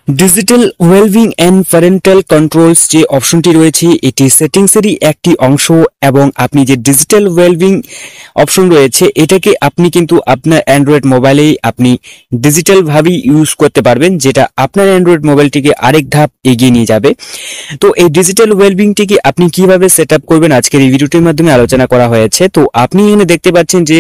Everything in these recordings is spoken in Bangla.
Digital wellbeing and parental controls যে অপশনটি রয়েছে এটি সেটিংসেরই একটি অংশ এবং আপনি যে ডিজিটাল ওয়েলবিং অপশন রয়েছে এটাকে আপনি কিন্তু আপনার অ্যান্ড্রয়েড মোবাইলেই আপনি ডিজিটাল ভাবেই ইউজ করতে পারবেন, যেটা আপনার অ্যান্ড্রয়েড মোবাইলটিকে আরেক ধাপ এগিয়ে নিয়ে যাবে। তো এই ডিজিটাল ওয়েলবিংটিকে আপনি কিভাবে সেট আপ করবেন আজকের এই ভিডিওটির মাধ্যমে আলোচনা করা হয়েছে। তো আপনি এখানে দেখতে পাচ্ছেন যে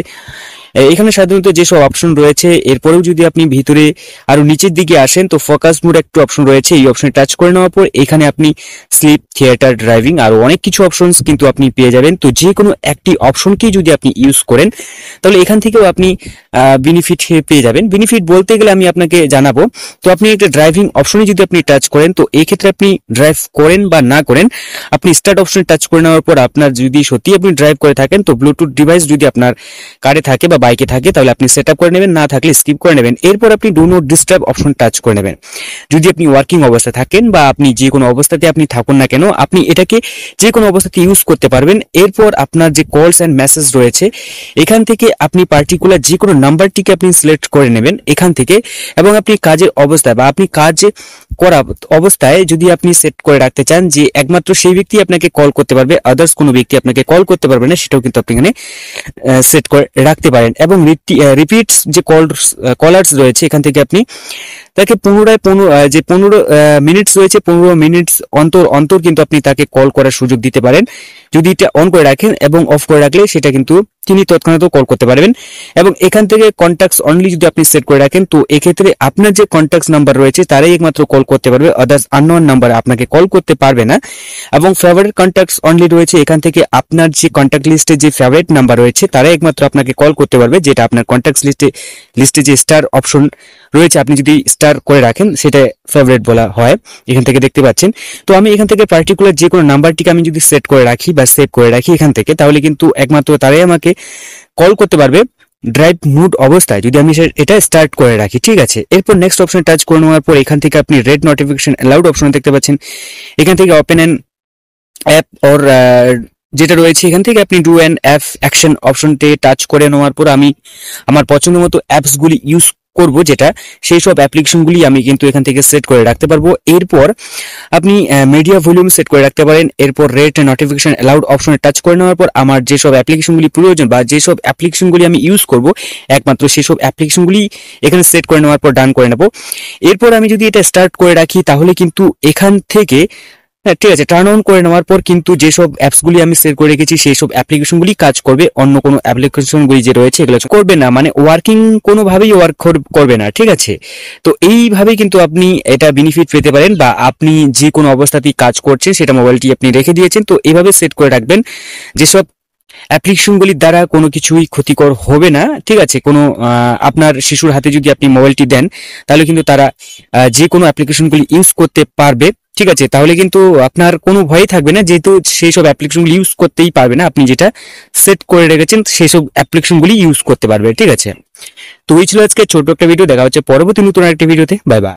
এখানে সাধারণত যেসব অপশন রয়েছে এরপরেও যদি আপনি ভিতরে আরো নিচের দিকে আসেন তো ফোকাস মোড একটা অপশন রয়েছে, এই অপশনে টাচ করে নেওয়ার পর এখানে আপনি স্লিপ, থিয়েটার, ড্রাইভিং আরো অনেক কিছু অপশনস কিন্তু আপনি পেয়ে যাবেন। তো যে কোনো একটি অপশনকেই যদি আপনি ইউজ করেন তাহলে এখান থেকেও আপনি বেনিফিট পেয়ে যাবেন। বেনিফিট বলতে গেলে আমি আপনাকে জানাবো। তো আপনি একটা ড্রাইভিং অপশনে যদি আপনি টাচ করেন তো এই ক্ষেত্রে আপনি ড্রাইভ করেন বা না করেন আপনি স্টার্ট অপশনে টাচ করে নেওয়ার পর আপনার যদি সত্যি আপনি ড্রাইভ করে থাকেন তো ব্লুটুথ ডিভাইস যদি আপনার কারে থাকে বা বাইকে থাকে তাহলে আপনি সেট আপ করে নেবেন, না থাকলে স্কিপ করে নেবেন। এরপর আপনি do not disturb option touch করে নেবেন। যদি আপনি ওয়ার্কিং অবস্থায় থাকেন বা আপনি যে কোনো অবস্থাতে আপনি থাকুন না কেন আপনি এটাকে যে কোনো অবস্থাতে ইউজ করতে পারবেন। এরপর আপনার যে কলস অ্যান্ড মেসেজ রয়েছে এখান থেকে আপনি পার্টিকুলার যে কোনো নাম্বারটিকে আপনি সিলেক্ট করে নেবেন এখান থেকে, এবং আপনি কাজের অবস্থায় বা আপনি কাজ করা অবস্থায় যদি আপনি সেট করে রাখতে চান যে একমাত্র সেই ব্যক্তি আপনাকে কল করতে পারবে, আদার্স কোনো ব্যক্তি আপনাকে কল করতে পারবে না, সেটাও কিন্তু আপনি এখানে সেট করে রাখতে পারেন। এবং রিপিটস যে কলার্স রয়েছে এখান থেকে আপনি তাকে পুনরায় 15 মিনিটস রয়েছে 15 মিনিটস অন্তর অন্তর কিন্তু আপনি তাকে কল করার সুযোগ দিতে পারেন। যদি এটা অন করে রাখেন এবং অফ করে রাখলে সেটা কিন্তু তিনি তৎক্ষণাৎ কল করতে পারবেন। এবং এখান থেকে কন্ট্যাক্টস অনলি যদি আপনি সেট করে রাখেন তো এক্ষেত্রে আপনার যে কন্ট্যাক্টস নাম্বার রয়েছে তারাই একমাত্র কল করতে পারবে, আদার্স আননোন নাম্বার আপনাকে কল করতে পারবে না। এবং ফেভারিট কন্ট্যাক্টস অনলি রয়েছে, এখান থেকে আপনার যে কন্ট্যাক্ট লিস্টে যে ফেভারিট নাম্বার রয়েছে তারাই একমাত্র আপনাকে কল করতে পারবে, যেটা আপনার কন্ট্যাক্টস লিস্টে যে স্টার অপশন রয়েছে আপনি যদি স্টার করে রাখেন সেটা ফেভারিট বলা হয়, এখান থেকে দেখতে পাচ্ছেন। তো আমি এখান থেকে পার্টিকুলার যে কোনো নাম্বারটিকে আমি যদি সেট করে রাখি বা সেভ করে রাখি এখান থেকে তাহলে কিন্তু একমাত্র তারাই আমাকে কল করতে পারবে ড্রাইভ মুড অবস্থায় যদি আমি এটা স্টার্ট করে রাখি। ঠিক আছে, এরপর নেক্সট অপশন টাচ করে নেওয়ার পর এখান থেকে আপনি রেড নোটিফিকেশন অ্যালাউড অপশন দেখতে পাচ্ছেন। এখান থেকে ওপেন অ্যান অ্যাপ ওর যেটা রয়েছে এখান থেকে আপনি ডু অ্যান অ্যাপ অ্যাকশন অপশনতে টাচ করে নেওয়ার পর আমি আমার পছন্দ মতো অ্যাপসগুলি ইউজ করব, যেটা সেই সব অ্যাপ্লিকেশনগুলি আমি কিন্তু এখান থেকে সেট করে রাখতে পারবো। এরপর আপনি মিডিয়া ভলিউম সেট করে রাখতে পারেন। এরপর রেড নোটিফিকেশন অ্যালাউড অপশনে টাচ করে নেওয়ার পর আমার যেসব অ্যাপ্লিকেশনগুলি প্রয়োজন বা যেসব অ্যাপ্লিকেশনগুলি আমি ইউজ করব একমাত্র সেসব অ্যাপ্লিকেশনগুলি এখানে সেট করে নেওয়ার পর ডান করে নেব। এরপর আমি যদি এটা স্টার্ট করে রাখি তাহলে কিন্তু এখান থেকে ঠিক আছে টার্ন অন করে নেওয়ার পর কিন্তু যেসব অ্যাপসগুলি আমি সেট করে রেখেছি সেই সব অ্যাপ্লিকেশনগুলি কাজ করবে, অন্য কোনো অ্যাপ্লিকেশনগুলি যে রয়েছে এগুলো করবে না, মানে ওয়ার্কিং কোনোভাবেই ওয়ার্ক করবে না। ঠিক আছে, তো এইভাবেই কিন্তু আপনি এটা বেনিফিট পেতে পারেন, বা আপনি যে কোনো অবস্থাতেই কাজ করছেন সেটা মোবাইলটি আপনি রেখে দিয়েছেন তো এইভাবে সেট করে রাখবেন যেসব অ্যাপ্লিকেশনগুলির দ্বারা কোনো কিছুই ক্ষতিকর হবে না। ঠিক আছে, কোনো আপনার শিশুর হাতে যদি আপনি মোবাইলটি দেন তাহলে কিন্তু তারা যে কোনো অ্যাপ্লিকেশনগুলি ইউজ করতে পারবে। ঠিক আছে, তাহলে কিন্তু আপনার কোনো ভয়ই থাকবে না, যেহেতু সেই সব অ্যাপ্লিকেশনগুলি ইউজ করতেই পারবে না, আপনি যেটা সেট করে রেখেছেন সেই সব অ্যাপ্লিকেশনগুলি ইউজ করতে পারবে। ঠিক আছে, তো এই ছিল আজকে ছোট একটা ভিডিও, দেখা হচ্ছে পরবর্তী নতুন একটা ভিডিওতে। Bye bye.